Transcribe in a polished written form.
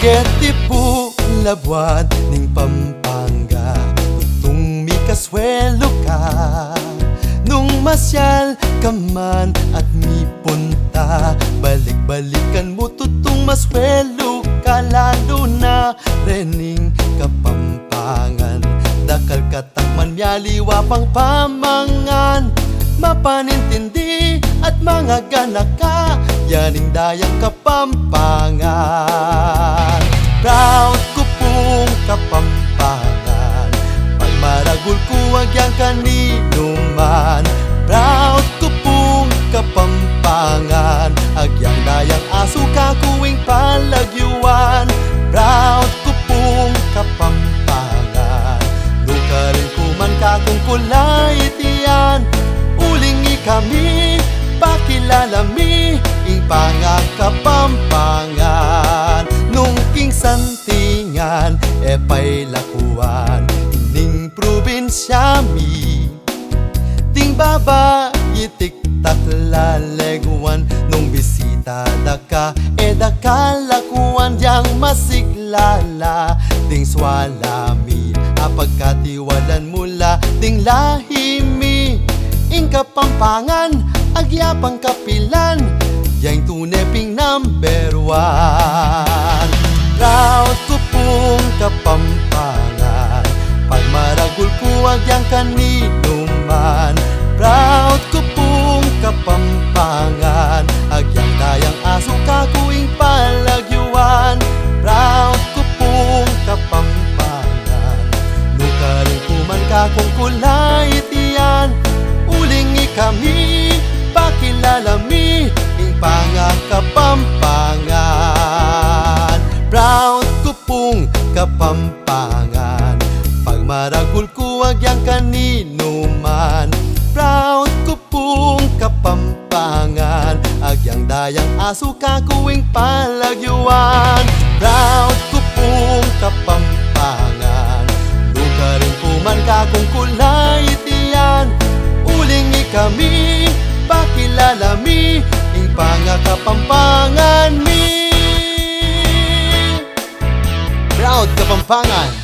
Iti po labuan ning Pampanga, tutong mi kaswelo ka. Nung masyal ka man at mi punta, balik-balikan mo tutong maswelo ka. Lalo na rening Kapampangan, dakal katakman myaliwa pang pamangan. Mapanintindi at mga ganaka, yaning dayang Kapampangan. Proud ko pong Kapampangan, pag maragul ko wag yang kanino man. Proud ko pong Kapampangan, agyang dayang aso kakuwing palagyuan. Proud ko pong Kapampangan, lukarin ko man kakong kulay tiyan. Ulingi kami, pakilala mi, ing Kapampangan. Nung king santingan, pa'y lakuan, ining probinsya mi. Ting babayi tiktak laleguan, nung bisita daka, daka lakuan. Yang masiglala, ting swalami, apagkatiwalan mula, ting lahimi. Ing Kapampangan, agyapang kapilan, yang tuneping number 1. Proud ko pong Kapampangan, pag maragul ko agyang kanino man. Proud ko pong Kapampangan, agyang dayang aso kakuwing palagyuan. Proud ko pong Kapampangan, lukarin ko man kakong kulay tiyan. Ulingi kami, pakilala mi, ing Kapampangan. Proud ko pong Kapampangan, pag maragul ko agyang kanino man. Proud ko pong Kapampangan, agyang dayang aso kakuwing palagyuan. Proud ko pong Kapampangan, lukarin ko man kakong kulay tiyan. Ulingi kami, pakilala mi, ing Kapampangan mi. Proud Kapampangan.